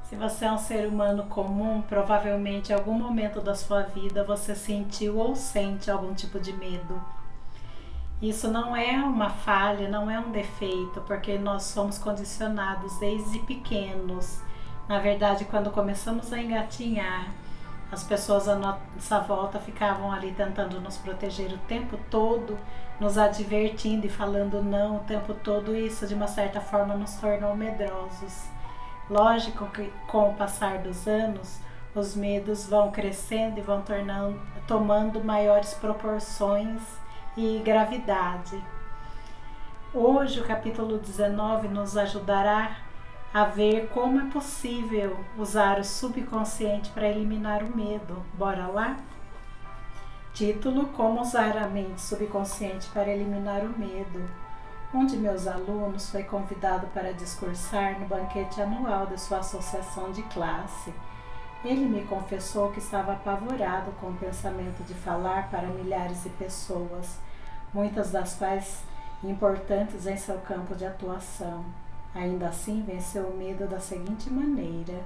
Se você é um ser humano comum, provavelmente em algum momento da sua vida você sentiu ou sente algum tipo de medo. Isso não é uma falha, não é um defeito, porque nós somos condicionados desde pequenos. Na verdade, quando começamos a engatinhar, as pessoas à nossa volta ficavam ali tentando nos proteger o tempo todo, nos advertindo e falando não o tempo todo, e isso de uma certa forma nos tornou medrosos. Lógico que com o passar dos anos, os medos vão crescendo e vão tomando maiores proporções e gravidade. Hoje o capítulo 19 nos ajudará a ver como é possível usar o subconsciente para eliminar o medo. Bora lá? Título: Como usar a mente subconsciente para eliminar o medo. Um de meus alunos foi convidado para discursar no banquete anual de sua associação de classe. Ele me confessou que estava apavorado com o pensamento de falar para milhares de pessoas, muitas das quais importantes em seu campo de atuação. Ainda assim, venceu o medo da seguinte maneira.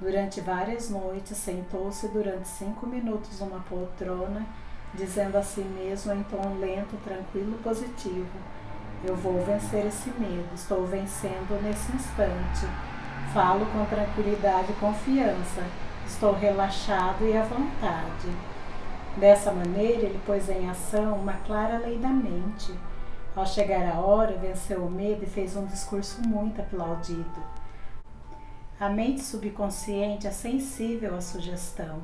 Durante várias noites, sentou-se durante 5 minutos numa poltrona, dizendo a si mesmo em tom lento, tranquilo e positivo: eu vou vencer esse medo, estou vencendo nesse instante. Falo com tranquilidade e confiança, estou relaxado e à vontade. Dessa maneira, ele pôs em ação uma clara lei da mente. Ao chegar a hora, venceu o medo e fez um discurso muito aplaudido. A mente subconsciente é sensível à sugestão,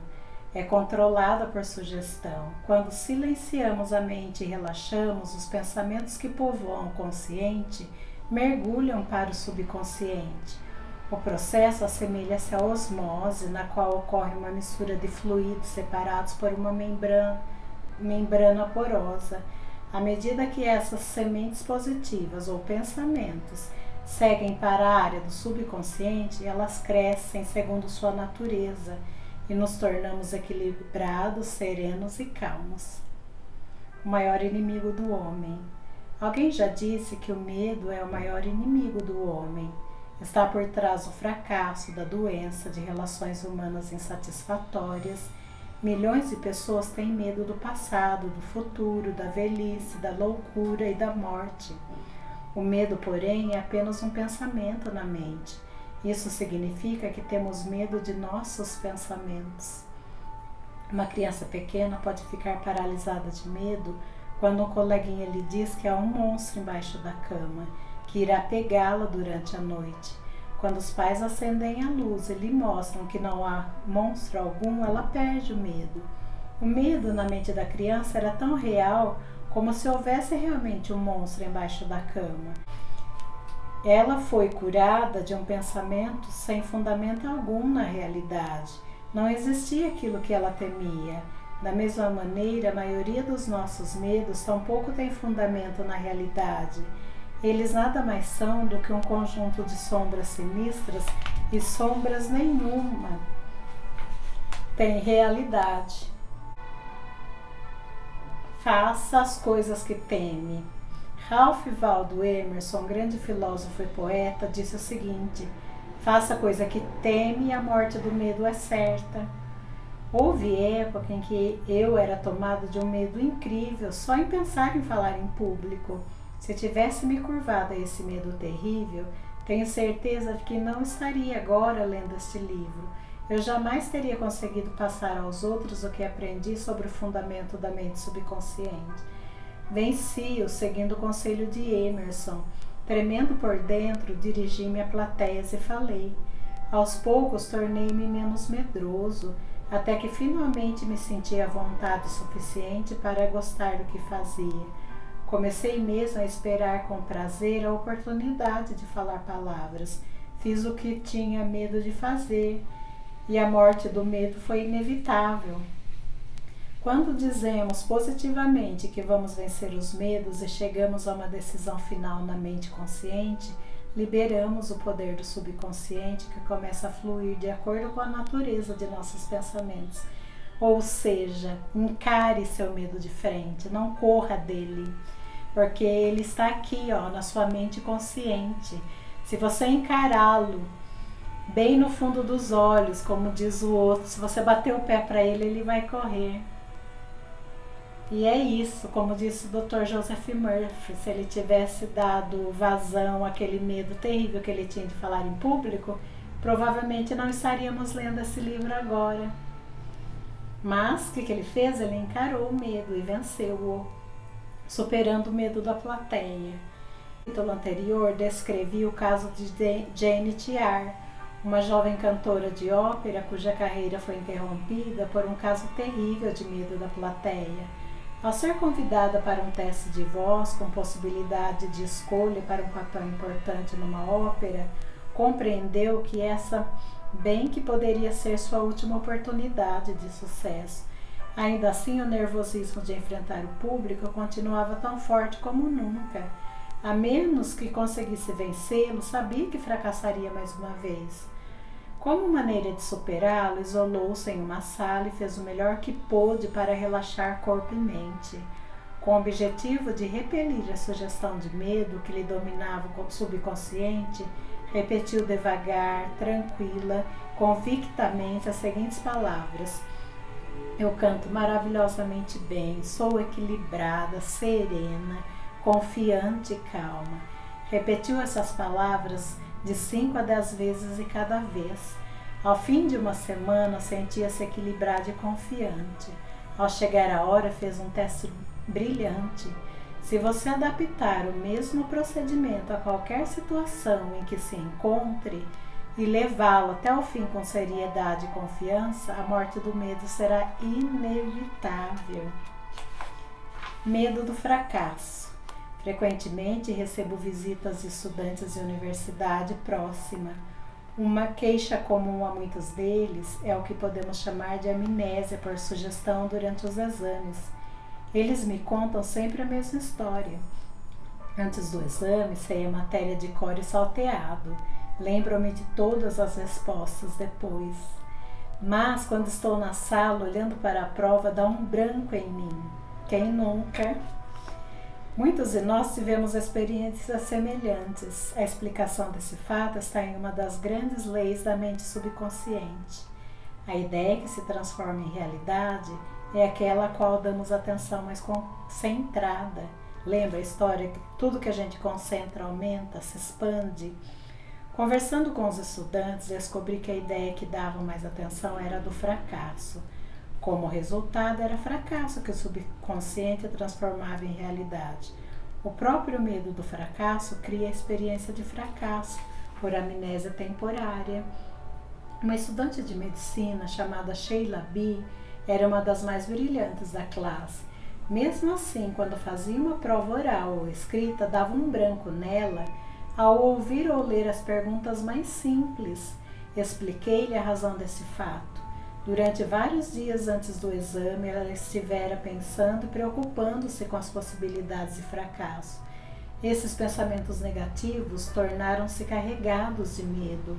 é controlada por sugestão. Quando silenciamos a mente e relaxamos, os pensamentos que povoam o consciente mergulham para o subconsciente. O processo assemelha-se à osmose, na qual ocorre uma mistura de fluidos separados por uma membrana porosa. À medida que essas sementes positivas ou pensamentos seguem para a área do subconsciente, elas crescem segundo sua natureza e nos tornamos equilibrados, serenos e calmos. O maior inimigo do homem. Alguém já disse que o medo é o maior inimigo do homem. Está por trás do fracasso, da doença, de relações humanas insatisfatórias. Milhões de pessoas têm medo do passado, do futuro, da velhice, da loucura e da morte. O medo, porém, é apenas um pensamento na mente. Isso significa que temos medo de nossos pensamentos. Uma criança pequena pode ficar paralisada de medo quando um coleguinha lhe diz que há um monstro embaixo da cama, que irá pegá-la durante a noite. Quando os pais acendem a luz e lhe mostram que não há monstro algum, ela perde o medo. O medo na mente da criança era tão real como se houvesse realmente um monstro embaixo da cama. Ela foi curada de um pensamento sem fundamento algum na realidade. Não existia aquilo que ela temia. Da mesma maneira, a maioria dos nossos medos tampouco tem fundamento na realidade. Eles nada mais são do que um conjunto de sombras sinistras, e sombras nenhuma tem realidade. Faça as coisas que teme. Ralph Waldo Emerson, grande filósofo e poeta, disse o seguinte: faça a coisa que teme e a morte do medo é certa. Houve época em que eu era tomado de um medo incrível só em pensar em falar em público. Se tivesse me curvado a esse medo terrível, tenho certeza de que não estaria agora lendo este livro. Eu jamais teria conseguido passar aos outros o que aprendi sobre o fundamento da mente subconsciente. Venci-o seguindo o conselho de Emerson. Tremendo por dentro, dirigi-me a plateias e falei. Aos poucos, tornei-me menos medroso, até que finalmente me senti à vontade suficiente para gostar do que fazia. Comecei mesmo a esperar com prazer a oportunidade de falar palavras. Fiz o que tinha medo de fazer, e a morte do medo foi inevitável. Quando dizemos positivamente que vamos vencer os medos e chegamos a uma decisão final na mente consciente, liberamos o poder do subconsciente, que começa a fluir de acordo com a natureza de nossos pensamentos. Ou seja, encare seu medo de frente, não corra dele, porque ele está aqui, na sua mente consciente. Se você encará-lo bem no fundo dos olhos, como diz o outro. Se você bater o pé para ele, ele vai correr. E é isso, como disse o Dr. Joseph Murphy, se ele tivesse dado vazão àquele medo terrível que ele tinha de falar em público, provavelmente não estaríamos lendo esse livro agora. Mas o que ele fez? Ele encarou o medo e venceu-o, superando o medo da plateia. No título anterior, descrevi o caso de Jane Tiar, uma jovem cantora de ópera cuja carreira foi interrompida por um caso terrível de medo da plateia. Ao ser convidada para um teste de voz com possibilidade de escolha para um papel importante numa ópera, compreendeu que essa bem que poderia ser sua última oportunidade de sucesso. Ainda assim, o nervosismo de enfrentar o público continuava tão forte como nunca. A menos que conseguisse vencê-lo, sabia que fracassaria mais uma vez. Como maneira de superá-lo, isolou-se em uma sala e fez o melhor que pôde para relaxar corpo e mente. Com o objetivo de repelir a sugestão de medo que lhe dominava o subconsciente, repetiu devagar, tranquila, convictamente as seguintes palavras: eu canto maravilhosamente bem, sou equilibrada, serena, confiante e calma. Repetiu essas palavras de 5 a 10 vezes e cada vez. Ao fim de uma semana, sentia-se equilibrada e confiante. Ao chegar a hora, fez um teste brilhante. Se você adaptar o mesmo procedimento a qualquer situação em que se encontre e levá-lo até o fim com seriedade e confiança, a morte do medo será inevitável. Medo do fracasso. Frequentemente recebo visitas de estudantes de universidade próxima. Uma queixa comum a muitos deles é o que podemos chamar de amnésia por sugestão durante os exames. Eles me contam sempre a mesma história. Antes do exame, sei a matéria de cor e salteado. Lembro-me de todas as respostas depois. Mas, quando estou na sala olhando para a prova, dá um branco em mim. Quem nunca? Muitos de nós tivemos experiências semelhantes. A explicação desse fato está em uma das grandes leis da mente subconsciente. A ideia que se transforma em realidade é aquela a qual damos atenção mais concentrada. Lembra a história que tudo que a gente concentra aumenta, se expande? Conversando com os estudantes, descobri que a ideia que davam mais atenção era a do fracasso. Como resultado, era fracasso que o subconsciente transformava em realidade. O próprio medo do fracasso cria a experiência de fracasso por amnésia temporária. Uma estudante de medicina chamada Sheila B. era uma das mais brilhantes da classe. Mesmo assim, quando fazia uma prova oral ou escrita, dava um branco nela ao ouvir ou ler as perguntas mais simples. Expliquei-lhe a razão desse fato. Durante vários dias antes do exame, ela estivera pensando e preocupando-se com as possibilidades de fracasso. Esses pensamentos negativos tornaram-se carregados de medo.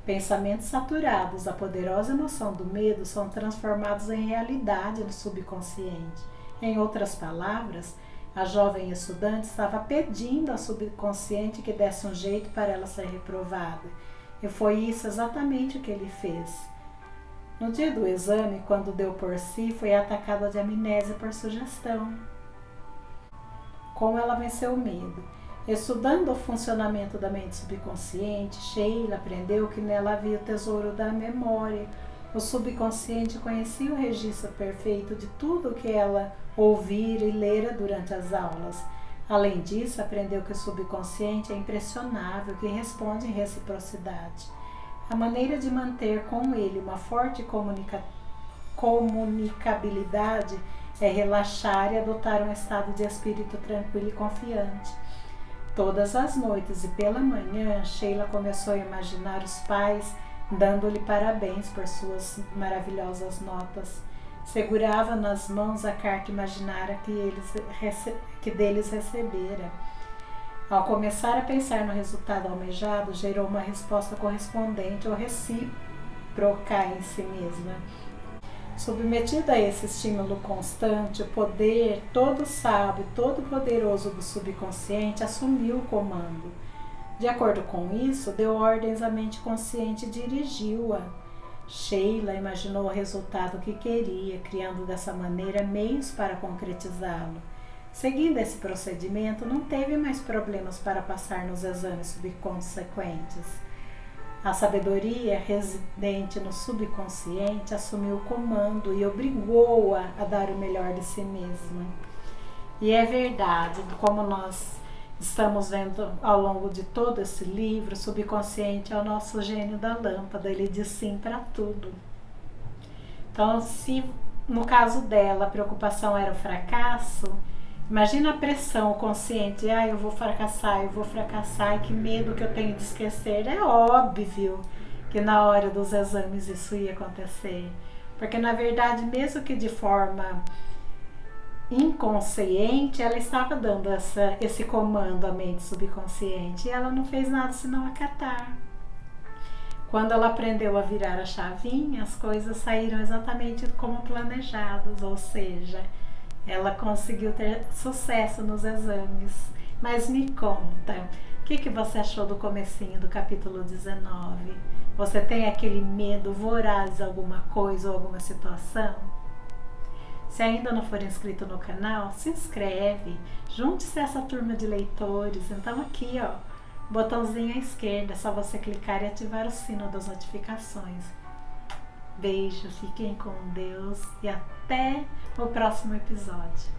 Pensamentos saturados da poderosa emoção do medo são transformados em realidade no subconsciente. Em outras palavras, a jovem estudante estava pedindo ao subconsciente que desse um jeito para ela ser reprovada. E foi isso exatamente o que ele fez. No dia do exame, quando deu por si, foi atacada de amnésia por sugestão. Como ela venceu o medo? Estudando o funcionamento da mente subconsciente, Sheila aprendeu que nela havia o tesouro da memória. O subconsciente conhecia o registro perfeito de tudo o que ela ouvira e lera durante as aulas. Além disso, aprendeu que o subconsciente é impressionável, que responde em reciprocidade. A maneira de manter com ele uma forte comunicabilidade é relaxar e adotar um estado de espírito tranquilo e confiante. Todas as noites e pela manhã, Sheila começou a imaginar os pais dando-lhe parabéns por suas maravilhosas notas. Segurava nas mãos a carta imaginária que deles recebera. Ao começar a pensar no resultado almejado, gerou uma resposta correspondente ou recíproca em si mesma. Submetida a esse estímulo constante, o poder todo sábio, todo poderoso do subconsciente assumiu o comando. De acordo com isso, deu ordens à mente consciente e dirigiu-a. Sheila imaginou o resultado que queria, criando dessa maneira meios para concretizá-lo. Seguindo esse procedimento, não teve mais problemas para passar nos exames subconsequentes. A sabedoria residente no subconsciente assumiu o comando e obrigou-a a dar o melhor de si mesma. E é verdade, como nós estamos vendo ao longo de todo esse livro, o subconsciente é o nosso gênio da lâmpada, ele diz sim para tudo. Então, se no caso dela a preocupação era o fracasso, imagina a pressão consciente, eu vou fracassar, e que medo que eu tenho de esquecer. É óbvio que na hora dos exames isso ia acontecer, porque na verdade, mesmo que de forma inconsciente, ela estava dando esse comando à mente subconsciente e ela não fez nada senão acatar. Quando ela aprendeu a virar a chavinha, as coisas saíram exatamente como planejadas, ou seja, ela conseguiu ter sucesso nos exames. Mas me conta, o que você achou do comecinho do capítulo 19? Você tem aquele medo voraz de alguma coisa ou alguma situação? Se ainda não for inscrito no canal, se inscreve, junte-se a essa turma de leitores. Então aqui, botãozinho à esquerda, é só você clicar e ativar o sino das notificações. Beijo, fiquem com Deus e até o próximo episódio.